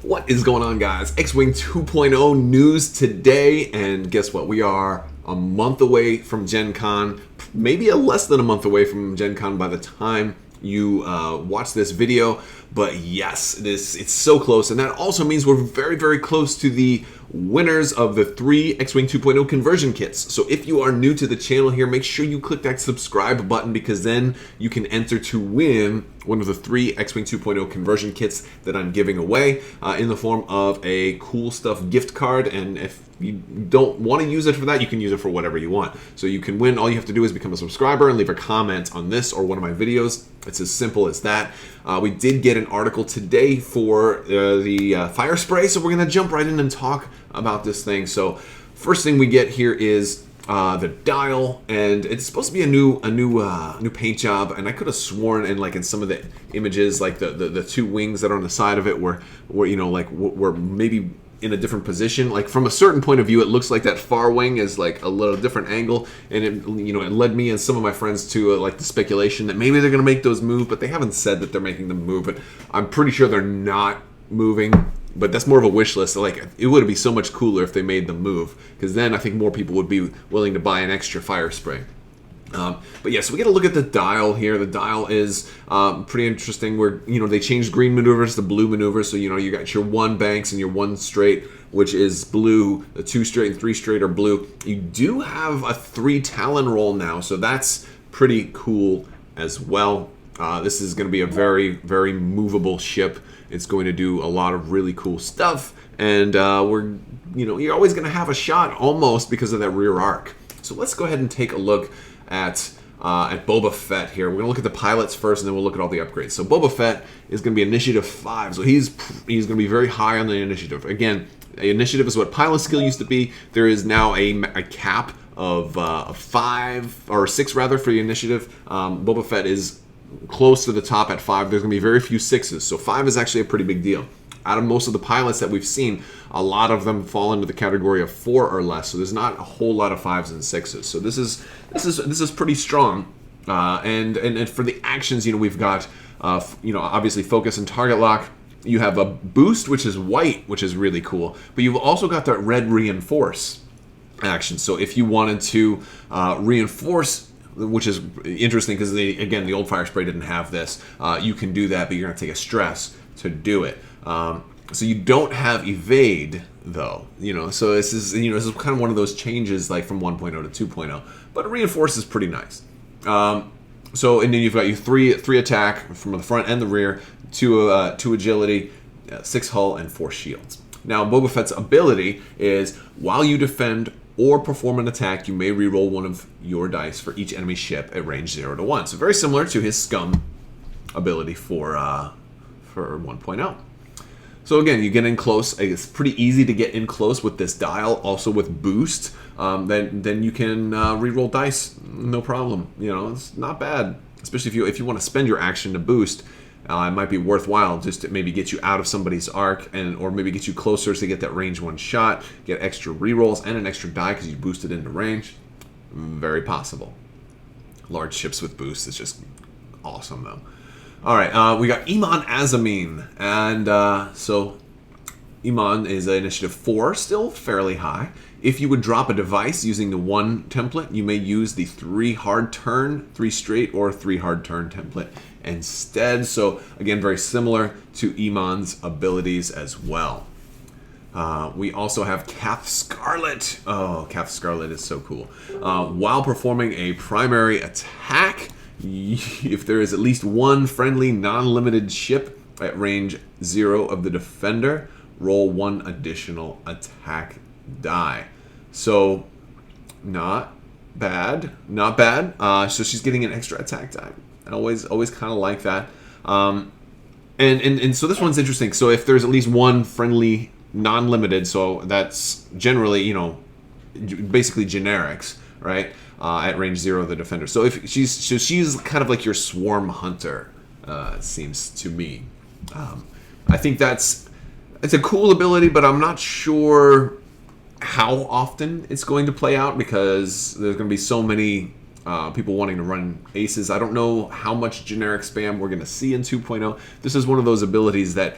What is going on, guys? X-Wing 2.0 news today, and guess what? We are a month away from Gen Con, maybe less than a month away from Gen Con by the time you watch this video. But yes, it's so close, and that also means we're very, very close to the winners of the 3 X-Wing 2.0 conversion kits. So if you are new to the channel here, make sure you click that subscribe button, because then you can enter to win one of the 3 X-Wing 2.0 conversion kits that I'm giving away in the form of a cool stuff gift card. And if you don't want to use it for that, you can use it for whatever you want. So you can win. All you have to do is become a subscriber and leave a comment on this or one of my videos. It's as simple as that. We did get an article today for the Firespray, so we're going to jump right in and talk about this thing. So first thing we get here is the dial, and it's supposed to be a new paint job. And I could have sworn, in some of the images, like the two wings that are on the side of it were were maybe in a different position. Like from a certain point of view, it looks like that far wing is like a little different angle, and it led me and some of my friends to like the speculation that maybe they're going to make those move, but they haven't said that they're making them move. But I'm pretty sure they're not moving. But that's more of a wish list. Like, it would be so much cooler if they made them move, because then I think more people would be willing to buy an extra Firespray. But yeah, so we get a look at the dial here. The dial is pretty interesting, where they changed green maneuvers to blue maneuvers. So you got your 1 banks and your 1 straight, which is blue. The 2 straight and 3 straight are blue. You do have a 3 Talon roll now, so that's pretty cool as well. This is going to be a very, very movable ship. It's going to do a lot of really cool stuff, and you're always going to have a shot almost because of that rear arc. So let's go ahead and take a look at Boba Fett here. We're going to look at the pilots first, and then we'll look at all the upgrades. So Boba Fett is going to be Initiative 5, so he's going to be very high on the initiative. Again, initiative is what pilot skill used to be. There is now a cap of 5 or 6 rather for the initiative. Boba Fett is close to the top at 5. There's going to be very few 6s, so 5 is actually a pretty big deal. Out of most of the pilots that we've seen, a lot of them fall into the category of 4 or less. So there's not a whole lot of 5s and 6s. So this is pretty strong. And for the actions, we've got obviously focus and target lock. You have a boost, which is white, which is really cool. But you've also got that red reinforce action. So if you wanted to reinforce, which is interesting because again, the old Firespray didn't have this. You can do that, but you're going to take a stress to do it. So you don't have evade though. So this is kind of one of those changes, like from 1.0 to 2.0. But reinforce is pretty nice. So and then you've got your three attack from the front and the rear, 2 agility, 6 hull, and 4 shields. Now Boba Fett's ability is while you defend or perform an attack, you may reroll 1 of your dice for each enemy ship at range 0 to 1. So very similar to his Scum ability for 1.0. So again, you get in close. It's pretty easy to get in close with this dial. Also with boost, then you can reroll dice, no problem. It's not bad, especially if you want to spend your action to boost. It might be worthwhile just to maybe get you out of somebody's arc, or maybe get you closer to get that range 1 shot, get extra rerolls and an extra die because you boosted into range. Very possible. Large ships with boost is just awesome though. All right, we got Iman Azamine, and so Iman is initiative 4, still fairly high. If you would drop a device using the 1 template, you may use the 3 hard turn, 3 straight, or 3 hard turn template instead. So again, very similar to Iman's abilities as well. We also have Cath Scarlet. Oh, Cath Scarlet is so cool. While performing a primary attack, if there is at least 1 friendly non-limited ship at range 0 of the defender, roll 1 additional attack die. So not bad. So she's getting an extra attack die. I always kind of like that. And so this one's interesting. So if there's at least 1 friendly non-limited, so that's generally basically generics, right? At range 0 of the defender. So if she's kind of like your swarm hunter, it seems to me. I think it's a cool ability, but I'm not sure how often it's going to play out, because there's going to be so many people wanting to run aces. I don't know how much generic spam we're going to see in 2.0. This is one of those abilities that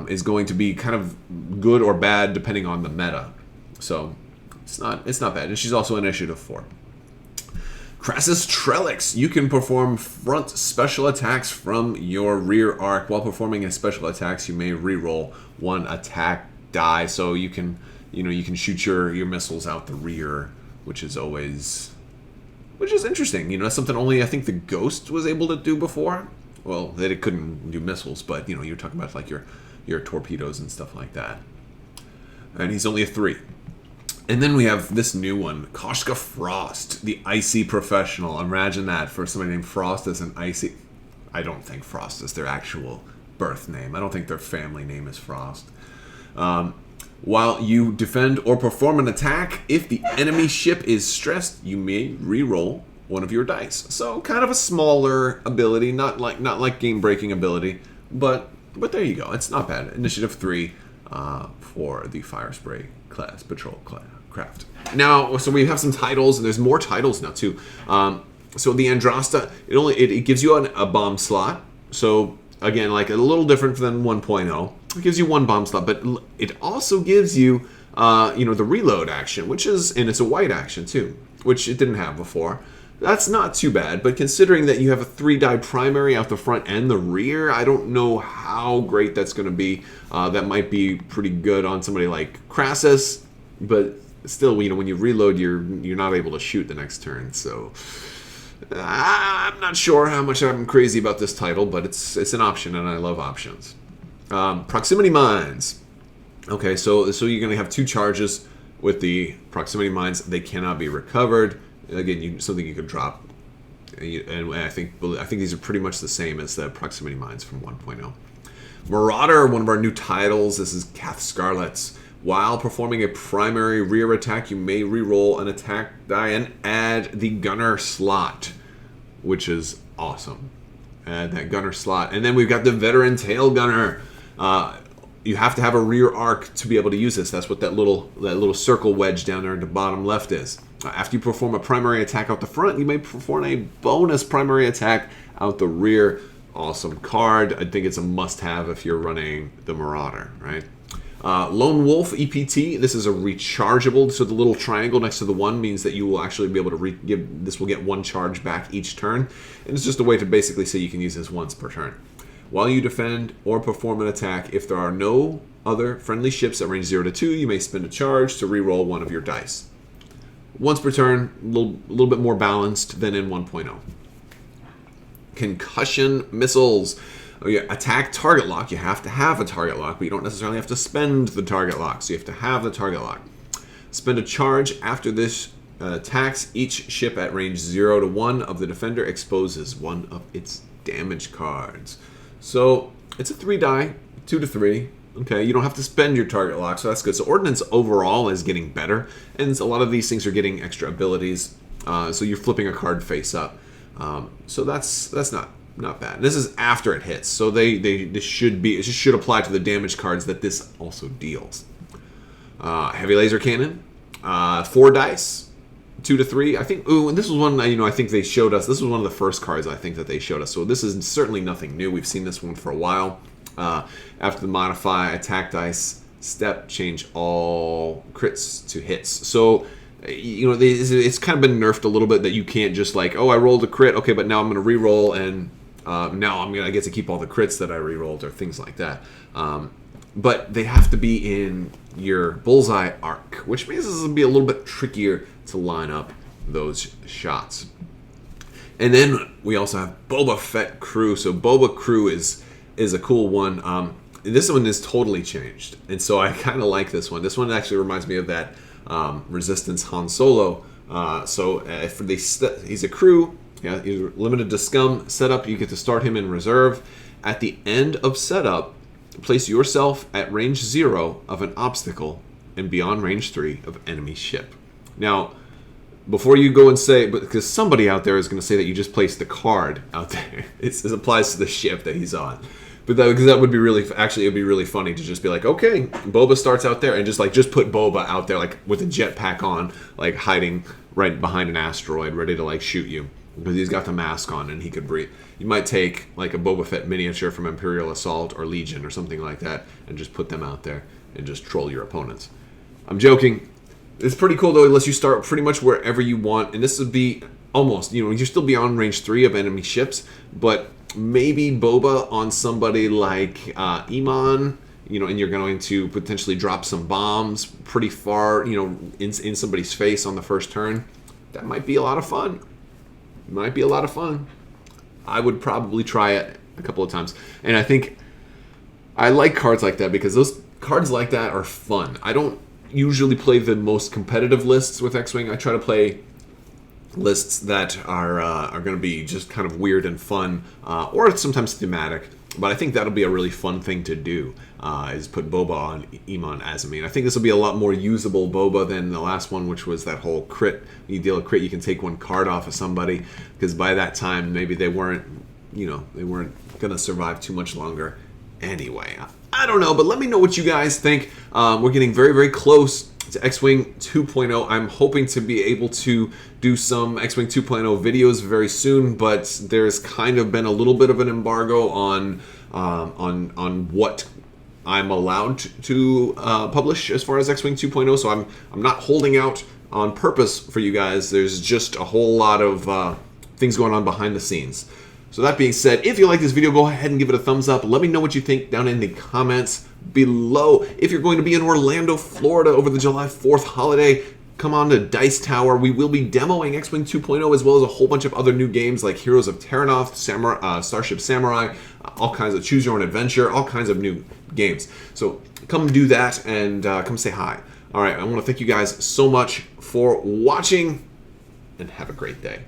is going to be kind of good or bad depending on the meta. So it's not bad. And she's also initiative 4. Crassus Trellix. You can perform front special attacks from your rear arc. While performing a special attacks, you may reroll 1 attack die. So you can shoot your missiles out the rear, which is interesting. That's something only I think the Ghost was able to do before. Well, that it couldn't do missiles, but you're talking about like your torpedoes and stuff like that. And he's only a 3. And then we have this new one, Koshka Frost, the Icy Professional. Imagine that for somebody named Frost as an Icy. I don't think Frost is their actual birth name. I don't think their family name is Frost. While you defend or perform an attack, if the enemy ship is stressed, you may re-roll 1 of your dice. So kind of a smaller ability, not like game-breaking ability, but there you go. It's not bad. Initiative 3 for the Firespray class, patrol craft. Now, so we have some titles, and there's more titles now too. So the Andrasta, it gives you a bomb slot. So again, like a little different than 1.0. It gives you 1 bomb slot, but it also gives you, the reload action, and it's a white action too, which it didn't have before. That's not too bad, but considering that you have a 3-die primary out the front and the rear, I don't know how great that's going to be. That might be pretty good on somebody like Crassus, but still, when you reload, you're not able to shoot the next turn. So I'm not sure how much I'm crazy about this title, but it's an option, and I love options. Proximity Mines. Okay, so you're going to have 2 charges with the Proximity Mines. They cannot be recovered. Again, something you could drop. And I think these are pretty much the same as the Proximity Mines from 1.0. Marauder, one of our new titles. This is Cath Scarlet's. While performing a primary rear attack, you may reroll an attack die and add the gunner slot, which is awesome. Add that gunner slot. And then we've got the Veteran Tail Gunner. You have to have a rear arc to be able to use this. That's what that little circle wedge down there at the bottom left is. After you perform a primary attack out the front, you may perform a bonus primary attack out the rear. Awesome card. I think it's a must-have if you're running the Marauder, right? Lone Wolf EPT. This is a rechargeable, so the little triangle next to the 1 means that you will actually be able to this will get 1 charge back each turn, and it's just a way to basically say you can use this once per turn. While you defend or perform an attack, if there are no other friendly ships at range 0 to 2, you may spend a charge to reroll 1 of your dice. Once per turn, a little bit more balanced than in 1.0. Concussion Missiles. Oh, yeah, attack target lock. You have to have a target lock, but you don't necessarily have to spend the target lock, so you have to have the target lock. Spend a charge after this attacks. Each ship at range 0 to 1 of the defender exposes 1 of its damage cards. So it's a 3-die, 2 to 3. Okay, you don't have to spend your target lock, so that's good. So Ordnance overall is getting better, and a lot of these things are getting extra abilities. So you're flipping a card face up. So that's not bad. This is after it hits, so this should apply to the damage cards that this also deals. Heavy Laser Cannon, 4 dice, 2 to 3. I think. Ooh, and this was one I think they showed us. This was one of the first cards I think that they showed us. So this is certainly nothing new. We've seen this one for a while. After the modify attack dice step, change all crits to hits. So it's kind of been nerfed a little bit that you can't just like, oh, I rolled a crit, okay, but now I'm going to re-roll and now I get to keep all the crits that I re-rolled or things like that. But they have to be in your bullseye arc, which means this will be a little bit trickier to line up those shots. And then we also have Boba Fett crew. So Boba crew is a cool one. This one is totally changed, and so I kind of like this one. This one actually reminds me of that Resistance Han Solo. He's a crew. Yeah, he's limited to scum setup. You get to start him in reserve. At the end of setup, place yourself at range 0 of an obstacle and beyond range 3 of enemy ship. Now, before you go and say, because somebody out there is going to say that you just placed the card out there. It applies to the ship that he's on. But because that would be really, actually, it'd be really funny to just be like, okay, Boba starts out there, and just put Boba out there, like with a jetpack on, like hiding right behind an asteroid, ready to like shoot you because he's got the mask on and he could breathe. You might take like a Boba Fett miniature from Imperial Assault or Legion or something like that, and just put them out there and just troll your opponents. I'm joking. It's pretty cool though. It lets you start pretty much wherever you want, and this would be almost, you still be on range 3 of enemy ships, but maybe Boba on somebody like Iman, and you're going to potentially drop some bombs pretty far, in somebody's face on the first turn. That might be a lot of fun. Might be a lot of fun. I would probably try it a couple of times. And I think I like cards like that because those cards like that are fun. I don't usually play the most competitive lists with X-Wing. I try to play lists that are going to be just kind of weird and fun, or sometimes thematic. But I think that'll be a really fun thing to do, is put Boba on Iman Azamine. I think this will be a lot more usable Boba than the last one, which was that whole crit. When you deal a crit, you can take one card off of somebody, because by that time, maybe they weren't going to survive too much longer anyway. I don't know, but let me know what you guys think. We're getting very, very close to X-Wing 2.0. I'm hoping to be able to do some X-Wing 2.0 videos very soon, but there's kind of been a little bit of an embargo on what I'm allowed to publish as far as X-Wing 2.0. So I'm not holding out on purpose for you guys. There's just a whole lot of things going on behind the scenes. So that being said, if you like this video, go ahead and give it a thumbs up. Let me know what you think down in the comments below. If you're going to be in Orlando, Florida over the July 4th holiday, come on to Dice Tower. We will be demoing X-Wing 2.0 as well as a whole bunch of other new games like Heroes of Terranoth, Starship Samurai, all kinds of Choose Your Own Adventure, all kinds of new games. So come do that and come say hi. All right, I want to thank you guys so much for watching and have a great day.